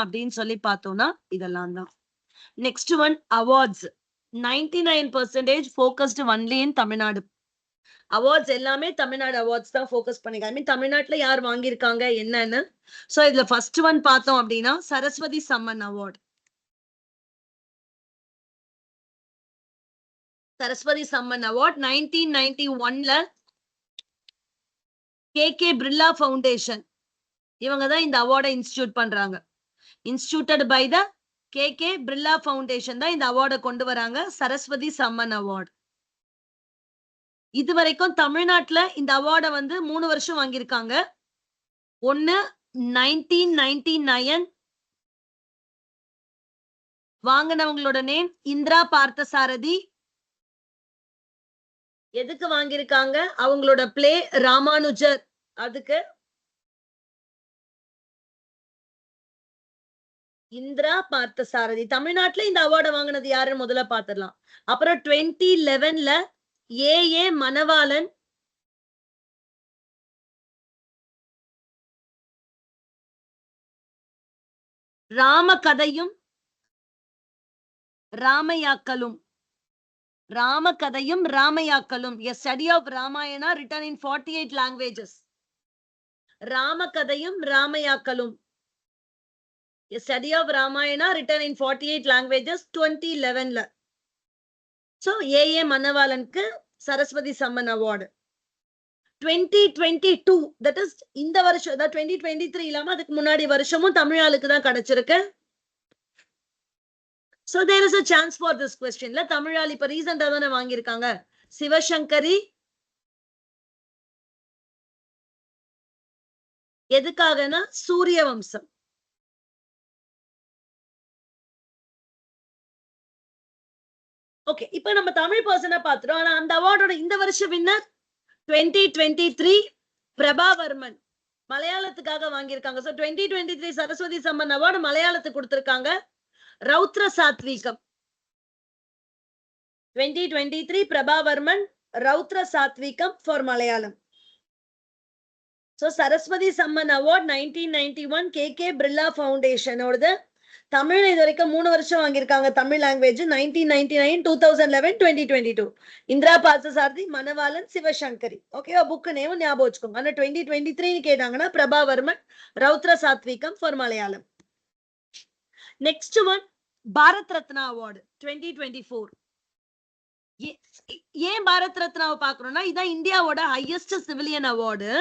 அப்படின்னு சொல்லி பார்த்தோம்னா இதெல்லாம் தான். Next one awards. 99% focused only in Tamil Nadu. Awards எல்லாமே தமிழ்நாடு அவார்ட்ஸ் தான் ஃபோக்கஸ் பண்ணிருக்காங்க. ஐ மீன் தமிழ்நாட்டுல யார் வாங்கியிருக்காங்க என்னன்னு. சோ இதுல ஃபர்ஸ்ட் ஒன் பார்த்தோம் அப்படின்னா சரஸ்வதி சம்மன் அவார்ட். சரஸ்வதி சம்மன் அவார்ட் 1991ல KK பிர்லா ஃபவுண்டேஷன் இவங்க தான் இந்த அவார்டை இன்ஸ்டிடியூட் பண்றாங்க. Instituted by the KK Birla foundation தான் இந்த அவார்டை கொண்டு வராங்க, சரஸ்வதி சம்மன் அவார்ட். இது வரைக்கும் தமிழ்நாட்டுல இந்த அவார்டை வந்து 3 வருஷம் வாங்கியிருக்காங்க. ஒன்னு 1999 வாங்கினவங்களோட நேம் இந்திரா பார்த்தசாரதி. எதுக்கு வாங்கியிருக்காங்க? அவங்களோட பிளே ராமானுஜர். அதுக்கு இந்திரா பார்த்தசாரதி. தமிழ்நாட்டுல இந்த அவார்டை வாங்கினது யாருன்னு முதல்ல பாத்துடலாம். அப்புறம் 2011ல ஏ மணவாளன், ராமகதையும் ராமையாக்கலும். ராமகதையும் ராமையாக்கலும், a study of Ramayana written in 48 languages. ராமகதையும் ராமையாக்கலும், a study of Ramayana written in 48 languages 2011ல. சோ ஏ மணவாளனுக்கு Saraswati Samman award. 2022 that is இந்த வருஷம், 2023 இல்லாம அதுக்கு முன்னாடி வருஷமும் தமிழ் ஆளுக்கு தான் கிடைச்சிருக்கு. So there is a chance for this question. La Tamil ஆள் இப்ப ரீசெண்டா தானே வாங்கியிருக்காங்க. சிவசங்கரி எதுக்காகனா சூரிய வம்சம். ஓகே, இப்ப நம்ம தமிழ் பர்சனை பாத்துறோம். ஆனா அந்த அவார்டோட இந்த வருஷம் வின்னர் 2023 பிரபாவர்மன் மலையாளத்துக்காக வாங்கியிருக்காங்க. சோ 2023 சரஸ்வதி சம்மன் அவார்டு மலையாளத்துக்கு கொடுத்திருக்காங்க. Raudra Sathvikam 2023 Prabhavarman Raudra Sathvikam for Malayalam. So Saraswati Samman award 1991 KK Birla ஃபவுண்டேஷனோடது. தமிழ் இது வரைக்கும் 3 வருஷம் வாங்கியிருக்காங்க. தமிழ் லாங்குவேஜ் 1999, 2011, 2022. இந்திரா பார்த்தசாரதி, மணவாளன், சிவசங்கரி. ஓகேவா? புக் நேம் ஞாபகம் வச்சுக்கோங்க. ஆனா 2023 கேட்டாங்கன்னா Prabhavarman Raudra Sathvikam for Malayalam. Next one Bharat Ratna award 2024. ஏன் பாரத் ரத்னாவை பாக்குறோம்னா இதான் இந்தியாவோட ஹையஸ்ட் சிவிலியன் அவார்டு.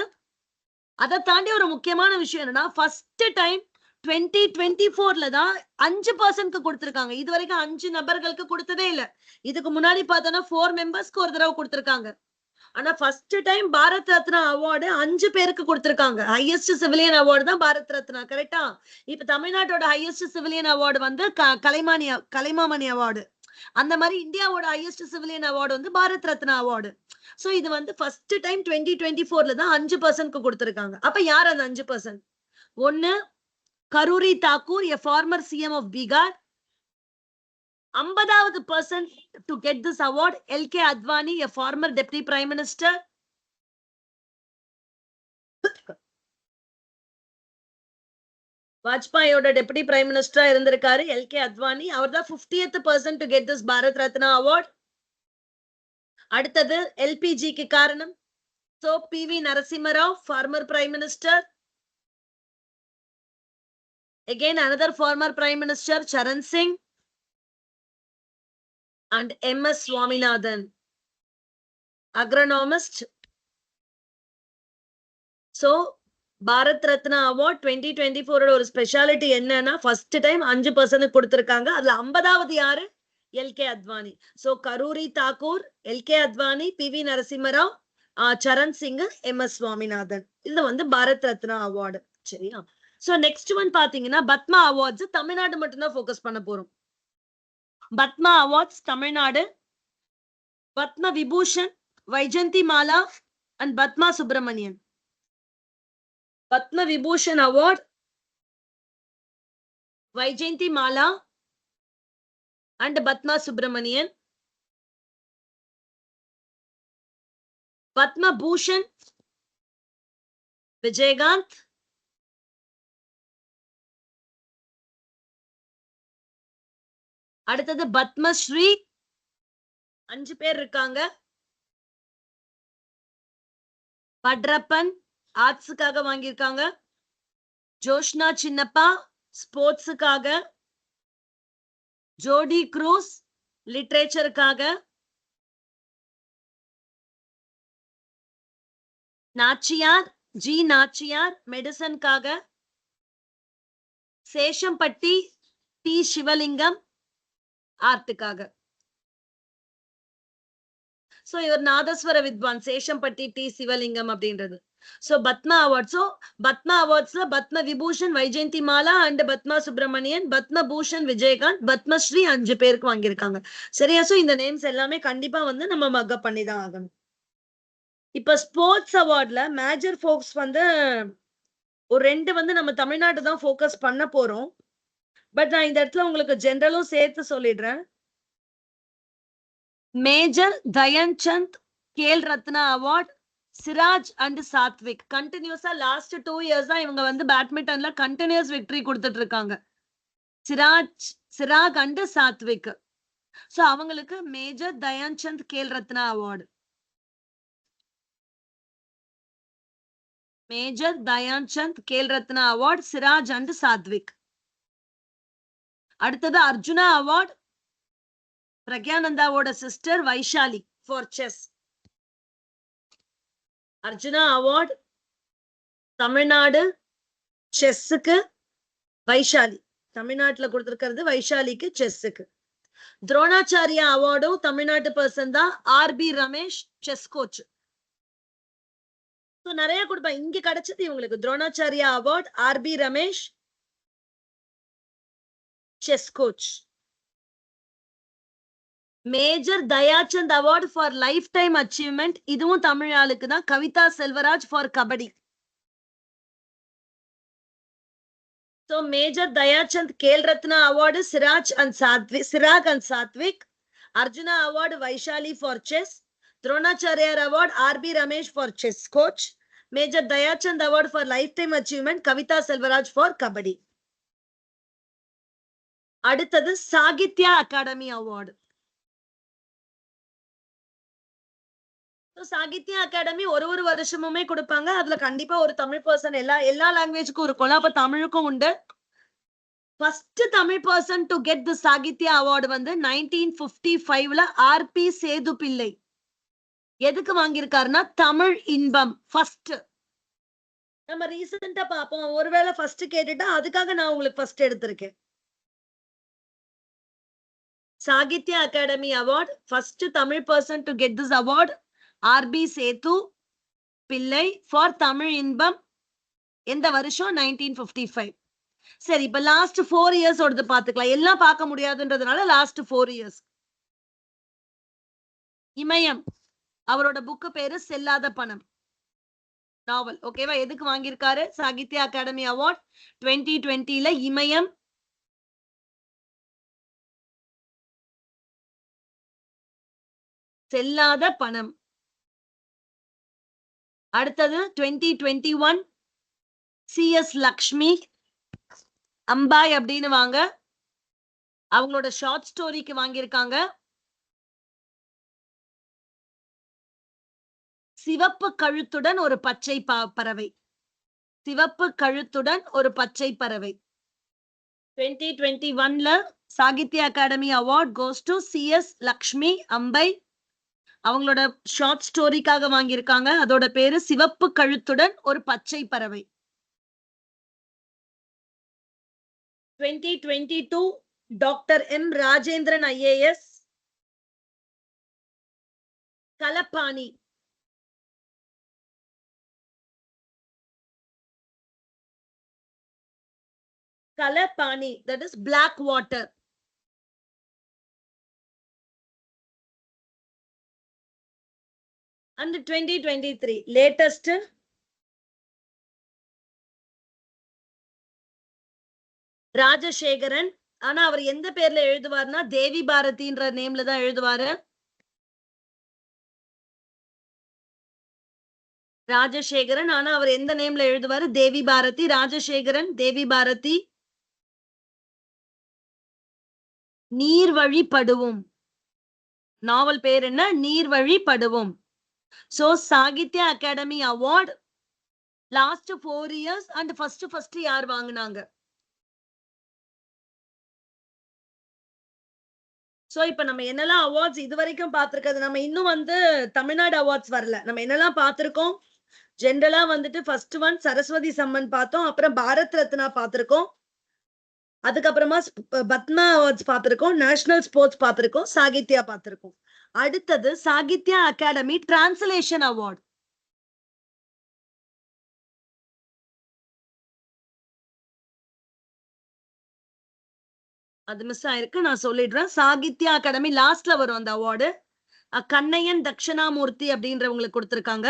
அதை தாண்டி ஒரு முக்கியமான விஷயம் என்னன்னா ஃபர்ஸ்ட் டைம் 2024ல தான் 5% கொடுத்திருக்காங்க. இது வரைக்கும் 5 நபர்களுக்கு கொடுத்ததே இல்ல. இதுக்கு முன்னாடி பார்த்தோம்னா 4 மெம்பர்ஸ்க்கு ஒரு தடவை கொடுத்திருக்காங்க. ஆனா first time Bharat Ratna award 5 பேருக்கு கொடுத்திருக்காங்க. ஹையஸ்ட் சிவிலியன் அவார்டு தான் பாரத் ரத்னா. கரெக்டா? இப்ப தமிழ்நாட்டோட ஹையஸ்ட் சிவிலியன் அவார்டு வந்து கலைமாமணி அவார்டு. அந்த மாதிரி இந்தியாவோட ஹையஸ்ட் சிவிலியன் அவார்டு வந்து பாரத் ரத்னா அவார்டு. சோ இது வந்து ஃபர்ஸ்ட் டைம் 2024ல தான் 5%க்கு கொடுத்திருக்காங்க. அப்ப யார் அந்த 5%? ஒன்னு Karpoori Thakur, a former CM of Bihar. 50வது person to get this award LK Advani, a former deputy prime minister. வாஜ்பாயோட டெபுட்டி பிரைம் மினிஸ்டரா இருந்திருக்காரு LK Advani. அவர் தான் 50th person to get this Bharat Ratna award. அடுத்தது LPGக்கு காரணம் so PV Narasimha Rao, former prime minister. Again another former prime minister Charan Singh and MS Swaminathan, agronomist. So Bharat Ratna award 2024 ஒரு speciality என்னன்னா first time 5% கொடுத்திருக்காங்க. அதுல 50வது யாரு? LK Advani. So Karpoori Thakur, LK Advani, PV Narasimha Rao, Charan Singh, MS Swaminathan. இது வந்து பாரத் ரத்னா அவார்டு. சரியா? சோ நெக்ஸ்ட் ஒன் பாத்தீங்கன்னா Padma awards. Tamil Nadu மட்டும் தான் ஃபோக்கஸ் பண்ண போறோம். Padma awards Tamil Nadu. Padma Vibhushan Vyjayanthi Mala and Padma Subrahmanyam. Padma Vibhushan award Vyjayanthi Mala and Padma Subrahmanyam. Padma Bhushan Vijayakanth அடுத்தது பத்மஸ்ரீ 5 பேர் இருக்காங்க. பட்ரப்பன் ஆர்ட்ஸுக்காக வாங்கியிருக்காங்க. ஜோஷ்னா சின்னப்பா ஸ்போர்ட்ஸுக்காக. ஜோடி க்ரூஸ் லிட்ரேச்சருக்காக. நாச்சியார் ஜி நாச்சியார் மெடிசனுக்காக. சேஷம்பட்டி டி சிவலிங்கம் ஆர்ட்டுக்காக. சோ இவர் நாதஸ்வர வித்வான் சேஷம்பட்டி டி சிவலிங்கம் அப்படின்றது. சோ பத்மா அவார்ட்ஸ்ல பத்ம விபூஷன் வைஜெயந்தி மாலா அண்ட் பத்மா சுப்பிரமணியன், பத்ம பூஷன் விஜயகாந்த், பத்மஸ்ரீ 5 பேருக்கு வாங்கியிருக்காங்க. சரியா? சோ இந்த நேம்ஸ் எல்லாமே கண்டிப்பா வந்து நம்ம மக்கப் பண்ணிதான் ஆகணும். இப்ப ஸ்போர்ட்ஸ் அவார்ட்ல மேஜர் ஃபோக்கஸ் வந்து ஒரு 2 வந்து நம்ம தமிழ்நாடு தான் ஃபோக்கஸ் பண்ண போறோம். பட் நான் இந்த இடத்துல உங்களுக்கு ஜெனரலும் சேர்த்து சொல்லிடுறேன். Major Dhyan Chand Khel Ratna award Siraj and Satwik. கண்டினியூஸா லாஸ்ட் 2 இயர்ஸ் தான் இவங்க வந்து பேட்மிண்டன்ல கண்டினியூஸ் விக்டரி கொடுத்துட்டு இருக்காங்க. சிராக் அண்ட் சாத்விக். சோ அவங்களுக்கு major Dhyan Chand Khel Ratna award. Major Dhyan Chand Khel Ratna award Siraj and Satwik. அடுத்தது அர்ஜுனா அவார்ட் பிரக்யானந்தாவோட sister Vaishali for chess. Arjuna award Tamil Nadu செஸ்ஸுக்கு வைஷாலி. தமிழ்நாட்டுல கொடுத்திருக்கிறது வைஷாலிக்கு செஸ்ஸுக்கு. துரோணாச்சாரியா அவார்டும் தமிழ்நாட்டு பர்சன் தான் ஆர்பி ரமேஷ் செஸ் கோச். நிறைய கொடுப்பாங்க. இங்க கிடைச்சது இவங்களுக்கு Dronacharya award RB Ramesh chess coach. Major Dhyan Chand award for lifetime achievement இதுவும் தமிழ் ஆளுக்கு தான் Kavitha Selvaraj for kabaddi. So major Dhyan Chand Khel Ratna award Chirag and Satwik. Arjuna award Vaishali for chess. Dronacharya award RB Ramesh for chess coach. Major Dhyan Chand award for lifetime achievement Kavitha Selvaraj for kabaddi. அடுத்தது Sahitya Akademi award. Sahitya Akademi ஒரு வருஷமுமே கொடுப்பாங்க. அதுல கண்டிப்பா ஒரு தமிழ் பர்சன் எல்லா லாங்குவேஜுக்கும் இருக்கும். அப்ப தமிழுக்கும் உண்டு. First Tamil person to get the Sahitya award வந்து 1955ல ஆர்பி சேது பிள்ளை. எதுக்கு வாங்கியிருக்காருன்னா தமிழ் இன்பம் ஃபர்ஸ்ட். நம்ம ரீசெண்டா பாப்போம். ஒருவேளை ஃபர்ஸ்ட் கேட்டுட்டா அதுக்காக நான் உங்களுக்கு ஃபர்ஸ்ட் எடுத்திருக்கேன். Sahitya Akademi award first Tamil person to get this award R P Sethu Pillai for Tamil இன்பம். எந்த வருஷம்? 1955. சரி, இப்ப லாஸ்ட் 4 இயர்ஸ் ஓடுது பாத்துக்கலாம். எல்லாம் பார்க்க முடியாதுன்றதுனால லாஸ்ட் 4 இயர்ஸ். இமயம் அவரோட புக்கு பேரு செல்லாத பணம் நாவல். ஓகேவா? எதுக்கு வாங்கியிருக்காரு சாகித்யா அகாடமி அவார்ட் 2020ல? இமயம் செல்லாத பணம். அடுத்தது 2021 CS லக்ஷ்மி அம்பாய் அப்படின்னு வாங்க. அவங்களோட ஷார்ட் ஸ்டோரிக்கு வாங்கியிருக்காங்க. சிவப்பு கழுத்துடன் ஒரு பச்சை பறவை. சிவப்பு கழுத்துடன் ஒரு பச்சை பறவை. 2021ல Sahitya Akademi award goes to CS Lakshmi Ambai. அவங்களோட ஷார்ட் ஸ்டோரிக்காக வாங்கியிருக்காங்க. அதோட பேரு சிவப்பு கழுத்துடன் ஒரு பச்சை பறவை. 2022 doctor M Rajendran IAS கலப்பாணி. Kalapani, that is black water. And 2023 latest Rajasekaran. ஆனா அவர் எந்த பேர்ல எழுதுவார்னா தேவி பாரதின்ற நேம்ல தான் எழுதுவாரு. ராஜசேகரன். ஆனா அவர் எந்த நேம்ல எழுதுவாரு? தேவி பாரதி. ராஜசேகரன், தேவி பாரதி. நீர்வழிப்படுவோம். நாவல் பேர் என்ன? நீர்வழிப்படுவோம். So Sahitya Akademi award last 4 years and first யார் வாங்குனாங்க? சோ இப்ப நம்ம என்னெல்லாம் அவார்ட்ஸ் இது வரைக்கும் பார்த்திருக்கிறது, நம்ம இன்னும் வந்து தமிழ்நாடு அவார்ட்ஸ் வரல. நம்ம என்னெல்லாம் பார்த்திருக்கோம்? ஜென்ரலா வந்துட்டு ஃபர்ஸ்ட் ஒன் சரஸ்வதி சம்மன் பார்த்தோம். அப்புறம் பாரத் ரத்னா பார்த்திருக்கோம். அதுக்கப்புறமா பத்மா அவார்ட்ஸ் பார்த்திருக்கோம். நேஷனல் ஸ்போர்ட்ஸ் பார்த்திருக்கோம். சாகித்யா பார்த்திருக்கோம். அடுத்தது சாகித்யா அகாடமி டிரான்ஸ்லேஷன் அவார்ட். அது மிஸ் ஆயிருக்கு, நான் சொல்லிடுறேன். சாகித்யா அகாடமி லாஸ்ட்ல வரும் அந்த அவார்டு. கண்ணையன் தட்சிணாமூர்த்தி அப்படின்றவங்களுக்கு கொடுத்திருக்காங்க.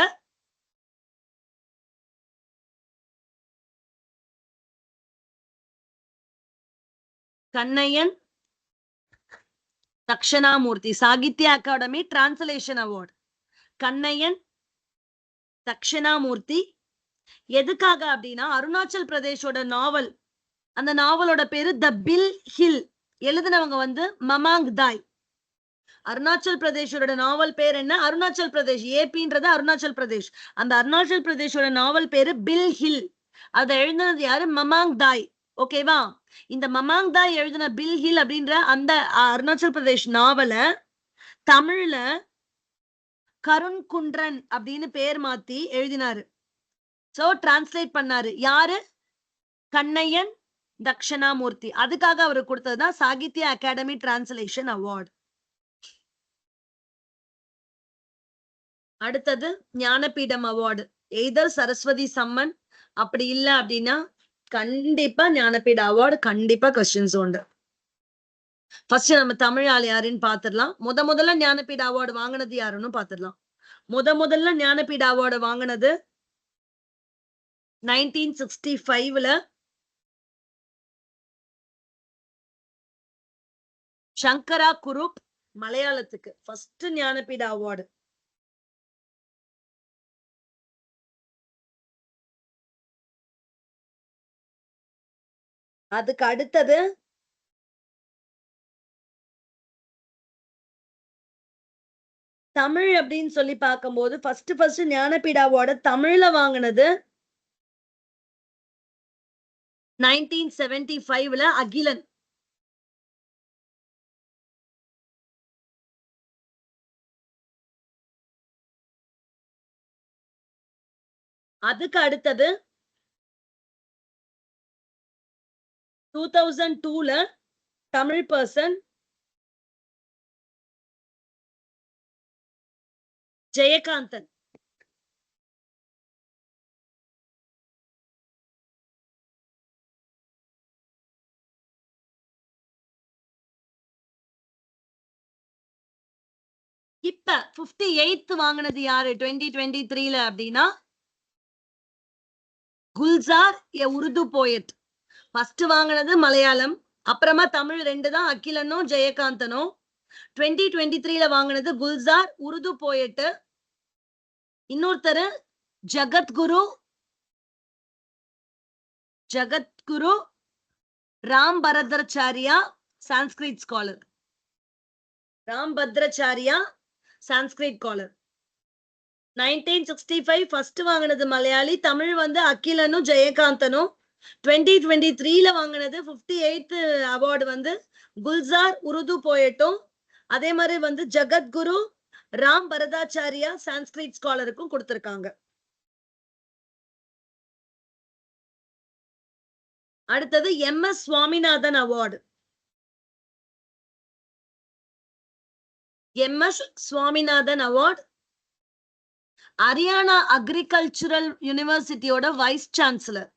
Kannaiyan Dakshinamurthy Sahitya Akademi translation award. கண்ணையன் தட்சிணாமூர்த்தி எதுக்காக அப்படின்னா, அருணாச்சல் பிரதேஷோட நாவல், அந்த நாவலோட பேரு த பில் ஹில். எழுதினவங்க வந்து மமாங் தாய். அருணாச்சல் பிரதேஷோட நாவல் பேர் என்ன? அருணாச்சல் பிரதேஷ், ஏபின்றது அருணாச்சல் பிரதேஷ். அந்த அருணாச்சல் பிரதேஷோட நாவல் பேரு பில் ஹில். அதை எழுதினது யாரு? மமாங் தாய். ஓகேவா? இந்த மமாங் தாய் எழுதின பில் ஹில் அப்படின்ற அந்த அருணாச்சல் பிரதேஷ் நாவல தமிழ்ல கருண் குன்றன் அப்படின்னு பேர் மாத்தி எழுதினாரு. சோ டிரான்ஸ்லேட் பண்ணாரு. யாரு? கண்ணையன் தட்சிணாமூர்த்தி. அதுக்காக அவரு கொடுத்ததுதான் சாகித்ய அகாடமி டிரான்ஸ்லேஷன் அவார்டு. அடுத்தது ஞானபீடம் அவார்டு. எய்தர் சரஸ்வதி சம்மன், அப்படி இல்ல அப்படின்னா கண்டிப்பா ஞானபீட அவார்டு கண்டிப்பா கொஸ்டின்ஸ் உண்டு. ஃபர்ஸ்ட் நம்ம தமிழ் ஆள் யாருன்னு பாத்துடலாம். முதல்ல ஞானபீட அவார்டு வாங்கினது யாருன்னு பாத்துடலாம். முதல்ல ஞானபீட அவார்டு வாங்கினது 1965ல சங்கரா குரூப், மலையாளத்துக்கு ஃபர்ஸ்ட் ஞானபீட அவார்டு. அதுக்கு அடுத்தது தமிழ் அப்படின்னு சொல்லி பார்க்கும்போது ஃபர்ஸ்ட் ஞானபீட அவார்டு தமிழ்ல வாங்கினது 1975ல அகிலன். அதுக்கு அடுத்தது 2002ல தமிழ் பர்சன் ஜெயகாந்தன். இப்ப 58th வாங்கினது யாரு 2023ல அப்படின்னா குல்சார் ஏ உருது போயட். ஃபர்ஸ்ட் வாங்கினது மலையாளம், அப்புறமா தமிழ் 2 தான், அகிலனும் ஜெயகாந்தனும். 2023ல வாங்கினது குல்சார் உருது போயட். இன்னொருத்தர் Jagadguru Ram Bhadracharya, Sanskrit scholar. Ram Bhadracharya Sanskrit scholar. 1965 first வாங்கினது மலையாளி, தமிழ் வந்து அகிலனும் ஜெயகாந்தனும். 2023ல வாங்கினது 58th அவார்டு வந்து குல்சார் உருது போயட்டும், அதே மாதிரி வந்து ஜகத்குரு ராம் பரதாச்சாரியா சான்ஸ்கிரிட் ஸ்காலருக்கும் கொடுத்திருக்காங்க. அடுத்தது MS Swaminathan award. MS Swaminathan award Haryana agricultural யூனிவர்சிட்டியோட வைஸ் சான்சலர்.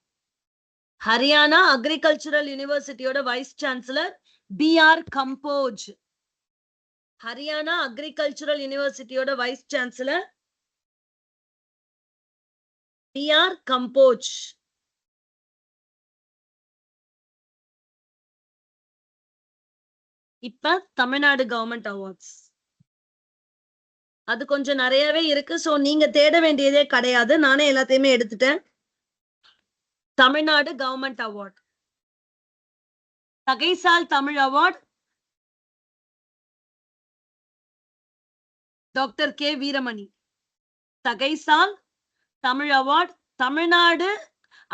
ஹரியானா அக்ரிகல்ச்சுரல் யூனிவர்சிட்டியோட vice chancellor BR Kamboj. Haryana agricultural யூனிவர்சிட்டியோட வைஸ் சான்சலர் BR கம்போஜ். இப்ப தமிழ்நாடு கவர்மெண்ட் அவார்ட்ஸ். அது கொஞ்சம் நிறையவே இருக்கு. சோ நீங்க தேட வேண்டியதே கிடையாது, நானே எல்லாத்தையுமே எடுத்துட்டேன். Tamil Nadu government award. Thagaisal Tamil award doctor K Veeramani. Thagaisal Tamil award, Tamil Nadu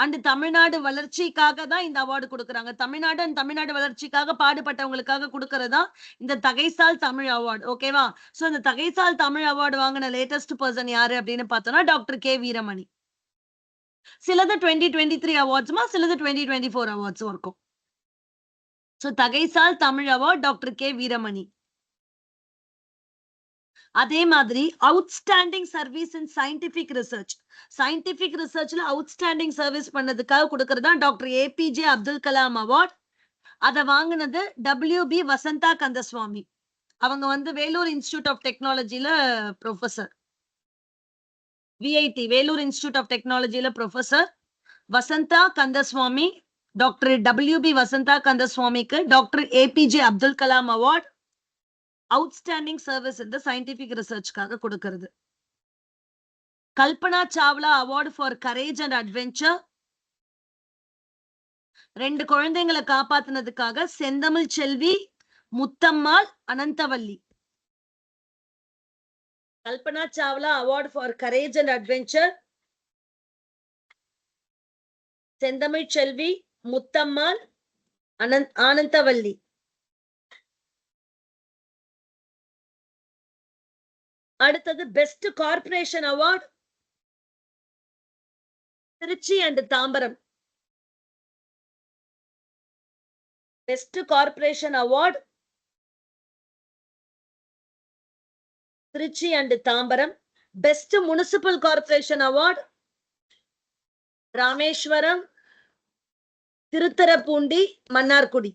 and Tamil Nadu வளர்ச்சிக்காக தான் இந்த அவார்டு கொடுக்குறாங்க. தமிழ்நாடு அண்ட் தமிழ்நாடு வளர்ச்சிக்காக பாடுபட்டவங்களுக்காக கொடுக்கறதா இந்த தகைசால் தமிழ் அவார்டு. ஓகேவா? சோ இந்த தகைசால் தமிழ் அவார்டு வாங்கின லேட்டஸ்ட் பர்சன் யாரு அப்படின்னு பார்த்தோம்னா டாக்டர் கே வீரமணி. சிலது 2023 அவார்ட்ஸ்மா, சிலது 2024 அவார்ட்ஸும் இருக்கும். So Thagaisal Tamil award doctor K Veeramani. அதே மாதிரி outstanding service in scientific research, scientific ரிசர்ச்ல அவுட்ஸ்டாண்டிங் சர்வீஸ் பண்ணதுக்காக கொடுக்கறதா doctor APJ Abdul Kalam award. அதை வாங்கினது WB வசந்தா கந்தசுவாமி. அவங்க வந்து வேலூர் இன்ஸ்டிடியூட் ஆஃப் டெக்னாலஜில professor. VIT Vellore institute of டெக்னாலஜில professor Vasantha Kandasamy. Doctor WB Vasantha கந்தசுவாமிக்கு doctor APJ Abdul Kalam award outstanding service இந்த சயின்டிபிக் ரிசர்ச்காக கொடுக்கிறது. Kalpana Chawla award for courage and adventure. 2 குழந்தைங்களை காப்பாத்தினதுக்காக Senthamizh Selvi, Muthammal, Ananthavalli. Kalpana Chawla award for courage and adventure, Senthamizh Selvi, Muthammal, Ananthavalli. அடுத்தது best corporation award Trichy and Tambaram. Best corporation award Trichy and Tambaram. Best municipal corporation award Rameswaram, Thiruthuraipoondi, Mannargudi.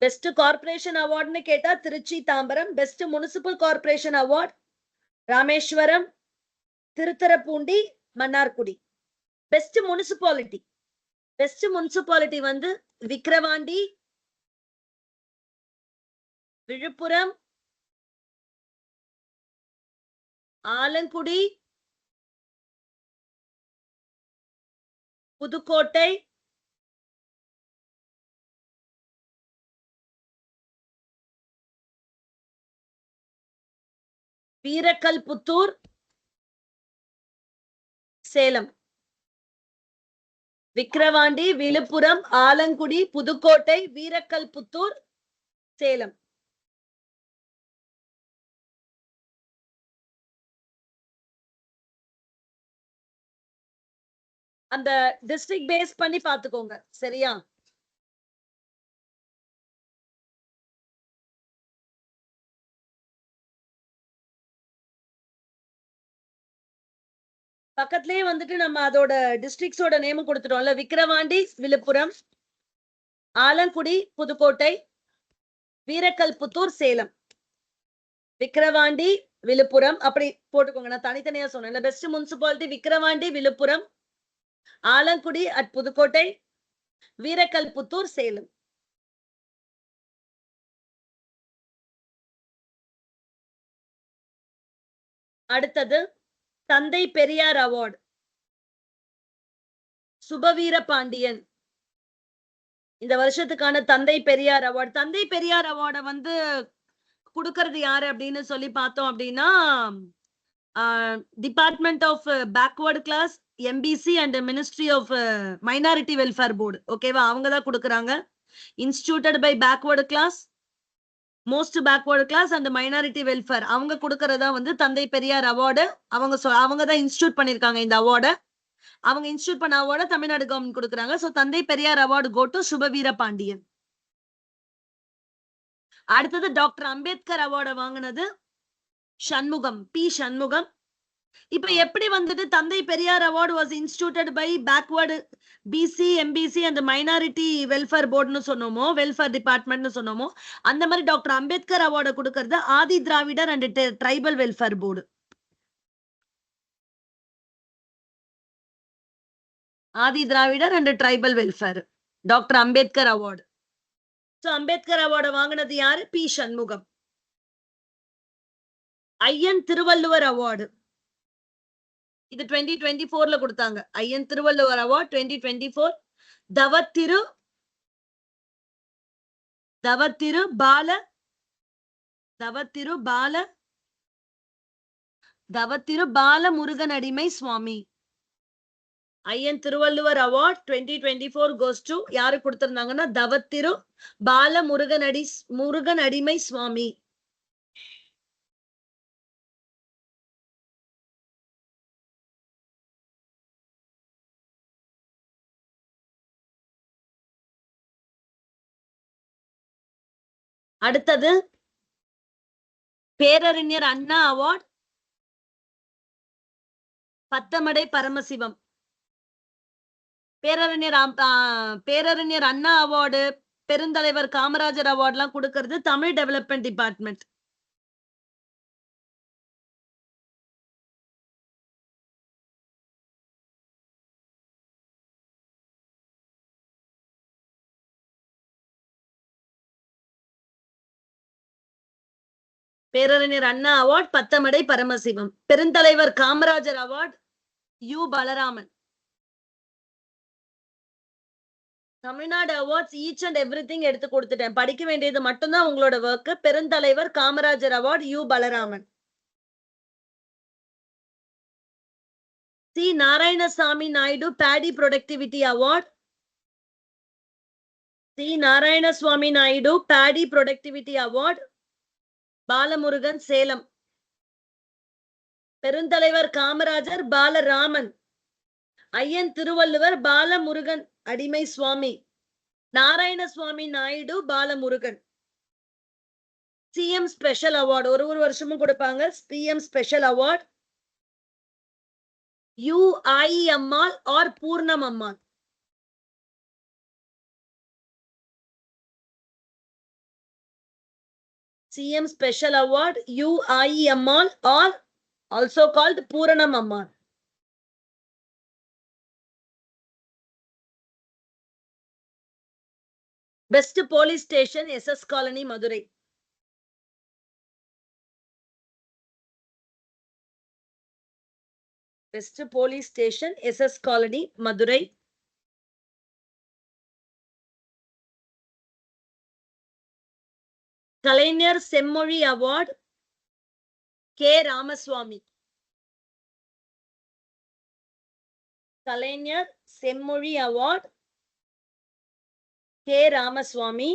Best corporation அவார்ட்னு கேட்டா Trichy, Tambaram. Best municipal corporation award Rameswaram, Thiruthuraipoondi, Mannargudi. Best municipality, best municipality வந்து விக்கிரவாண்டி, விழுப்புரம், ஆலங்குடி, புதுக்கோட்டை, வீரக்கல்புத்தூர், சேலம். விக்கிரவாண்டி, விழுப்புரம், ஆலங்குடி, புதுக்கோட்டை, வீரக்கல்புத்தூர், சேலம். அந்த district base பண்ணி பாத்துக்கோங்க, சரியா? பக்கத்துலயே வந்துட்டு நம்ம அதோட டிஸ்ட்ரிக்ட்ஸோட நேம் கொடுத்துட்டோம்ல. விக்கிரவாண்டி, விழுப்புரம், ஆலங்குடி, புதுக்கோட்டை, வீரக்கல்புத்தூர், சேலம். விக்கிரவாண்டி, விழுப்புரம் அப்படி போட்டுக்கோங்க. நான் தனித்தனியா சொன்னேன். Best municipality Vikravandi, Villupuram, Alangudi at Pudukkottai, Veerakalputhur, Salem. அடுத்தது தந்தை பெரியார் அவார்டு சுபவீர பாண்டியன். இந்த வருஷத்துக்கான தந்தை பெரியார் அவார்டு. தந்தை பெரியார் அவார்டை வந்து கொடுக்கறது யாரு அப்படின்னு சொல்லி பார்த்தோம் அப்படின்னா department of backward class, MBC and ministry of minority welfare board. ஓகேவா? அவங்க தான் கொடுக்குறாங்க. Instituted by backward class, most backward class and minority welfare. அவங்க கொடுக்கறதா வந்து தந்தை பெரியார் அவார்டு. அவங்க தான் இன்ஸ்டிடியூட் பண்ணிருக்காங்க இந்த அவார்டை. அவங்க இன்ஸ்டிடியூட் பண்ண அவார்டை தமிழ்நாடு கவர்மெண்ட் கொடுக்குறாங்க. So Thanthai Periyar award go to Subaveera Pandian. அடுத்தது டாக்டர் அம்பேத்கர் அவார்டை வாங்கினது சண்முகம், P. சண்முகம். இப்ப எப்படி வந்துட்டு Thanthai Periyar award was instituted by backward BC, MBC and minority welfare போர்டுன்னு சொன்னோமோ, வெல்ஃபேர் டிபார்ட்மெண்ட்னு சொன்னோமோ, அந்த மாதிரி டாக்டர் அம்பேத்கர் அவார்டை கொடுக்கறது Adi Dravidar and tribal welfare board. Adi Dravidar and tribal welfare doctor Ambedkar award. So Ambedkar அவார்டை வாங்கினது யாரு? P. சண்முகம். ஐயன் திருவள்ளுவர் அவார்டு இது 2024ல கொடுத்தாங்க. Ayyan Thiruvalluvar award 2024. Thavathiru Bala Thavathiru Bala Murugan Adimai Swami. Ayyan Thiruvalluvar award 2024 goes to யாரு கொடுத்திருந்தாங்கன்னா தவத்திரு பால முருகன் அடிமை சுவாமி. அடுத்தது பேரறிஞர் அண்ணா அவார்ட் பத்தமடை பரமசிவம். பேரறிஞர் அண்ணா அவார்டு, பெருந்தலைவர் காமராஜர் அவார்ட் எல்லாம் கொடுக்கிறது தமிழ் டெவலப்மெண்ட் டிபார்ட்மெண்ட். பேரறிஞர் அண்ணா award Pathamadai Paramasivam. Perunthalaivar Kamarajar award U Balaraman. Tamil Nadu awards each and everything எடுத்து கொடுத்துட்டேன். படிக்க வேண்டியது மட்டும்தான் உங்களோட work. Perunthalaivar Kamarajar award U Balaraman. C Narayanasamy Naidu paddy productivity award. C Narayanaswamy Naidu paddy productivity award Balamurugan Salem. Perunthalaivar Kamarajar Balaraman. Ayyan Thiruvalluvar Balamurugan Adimai Swami. Narayanaswamy Naidu Balamurugan. CM special award ஒரு வருஷமும் கொடுப்பாங்க. சிஎம் ஸ்பெஷல் அவார்டு யுஐ Ammal R Poornam Ammal. CM Special Award UI Ammal or also called Puranam Ammal. Best Police Station SS Colony Madurai. Best Police Station SS Colony Madurai. Kalaignar Semmozhi award K Ramaswamy. Kalaignar Semmozhi award K Ramaswamy.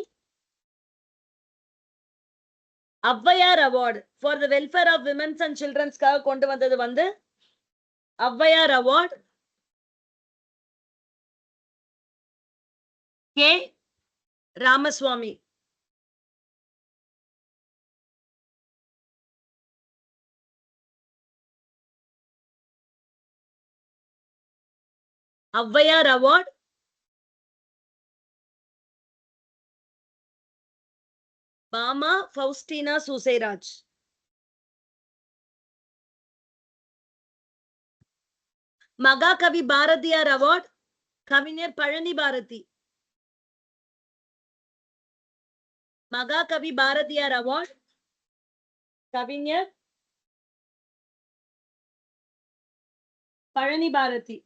Avvaiyar award for the welfare of women's and சில்ட்ரன்ஸ்க்காக கொண்டு வந்தது வந்து Avvaiyar award K Ramaswamy. Avvaiyar award Bama Faustina Soosairaj. Mahakavi Bharathiyar award கவிஞர் பழனி பாரதி. மகாகவி Bharathiyar award கவிஞர் பழனி பாரதி.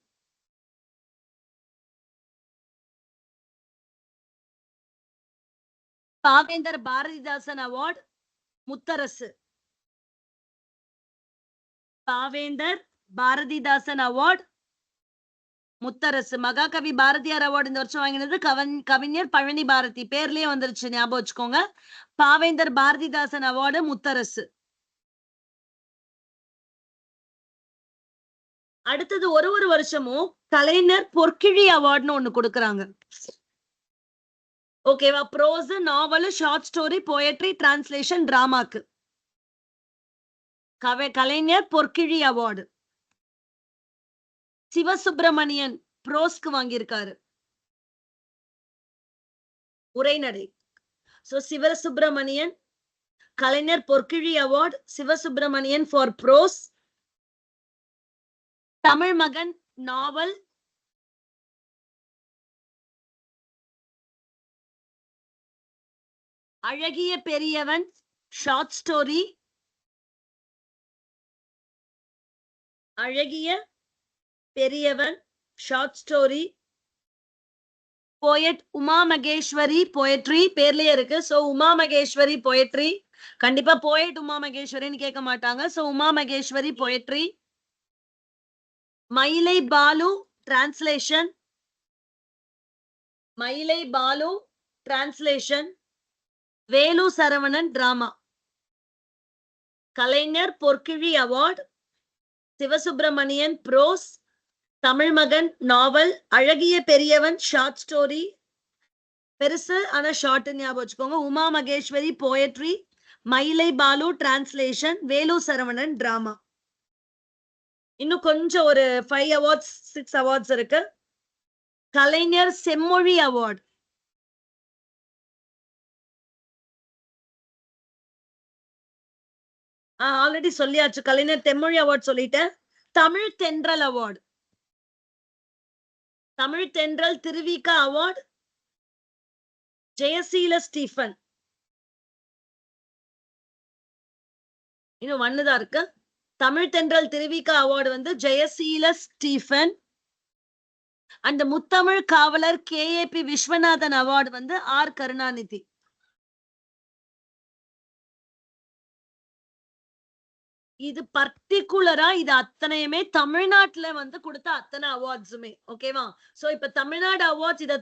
பாவேந்தர் Bharathidasan award Mutharasu. பாவேந்தர் Bharathidasan award Mutharasu. மகாகவி Bharathiyar award இந்த வருஷம் வாங்கினது கவிஞர் பழனி பாரதி. பேர்லயே வந்துருச்சு, ஞாபகம் வச்சுக்கோங்க. பாவேந்தர் பாரதிதாசன் அவார்டு முத்தரசு. அடுத்தது ஒரு வருஷமும் கலைஞர் பொற்கிழி அவார்டுன்னு ஒண்ணு கொடுக்கறாங்க. ஓகேவா? ப்ரோஸ், நாவல், ஷார்ட் ஸ்டோரி, போயட்ரி, டிரான்ஸ்லேஷன், டிராமாக்கு கலைஞர் பொற்கிழி அவார்டு. சிவசுப்பிரமணியன் ப்ரோஸ்க்கு வாங்கியிருக்காரு, உரைநடை. So Sivasubramanian Kalaignar பொற்கிழி award, Sivasubramanian for pros. Tamil மகன் நாவல், அழகிய பெரியவன் ஷார்ட் ஸ்டோரி, அழகிய பெரியவன் short story. Poet Uma Maheswari poetry பேர்லயே இருக்கு. So Uma Maheswari poetry. கண்டிப்பா போயட் உமா மகேஸ்வரின்னு கேட்க மாட்டாங்க. So Uma Maheswari poetry. மயிலை பாலு டிரான்ஸ்லேஷன். மயிலை பாலு டிரான்ஸ்லேஷன். வேலு சரவணன் டிராமா. கலைஞர் பொற்கிழி அவார்ட். சிவசுப்பிரமணியன் ப்ரோஸ். தமிழ் மகன் நாவல். அழகிய பெரியவன் ஷார்ட் ஸ்டோரி. பெருசு ஆனா ஷார்ட் ஞாபகம் வச்சுக்கோங்க. உமா மகேஸ்வரி போயட்ரி. மயிலை பாலு டிரான்ஸ்லேஷன். வேலு சரவணன் டிராமா. இன்னும் கொஞ்சம் ஒரு 5 அவார்ட்ஸ் 6 அவார்ட்ஸ் இருக்கு. கலைஞர் செம்மொழி அவார்ட். ஆல்ரெடி சொல்லியாச்சு. கலைஞர் தெம்மொழி அவார்ட் சொல்லிட்டேன். தமிழ் தென்றல் அவார்ட். தமிழ் தென்றல் திருவிக அவார்ட். ஜெயசீல ஸ்டீஃபன். இன்னும் ஒண்ணுதான் இருக்கு. தமிழ் தென்றல் திருவிக அவார்டு வந்து ஜெயசீல ஸ்டீஃபன். அந்த முத்தமிழ் காவலர் KAP விஸ்வநாதன் அவார்டு வந்து R கருணாநிதி. இது பர்டிகுலரா இது அத்தனையுமே தமிழ்நாட்டுல வந்து கொடுத்த அத்தனை அவார்ட்ஸுமே. ஓகேவா? சோ இப்ப தமிழ்நாடு அவார்ட்ஸ் இத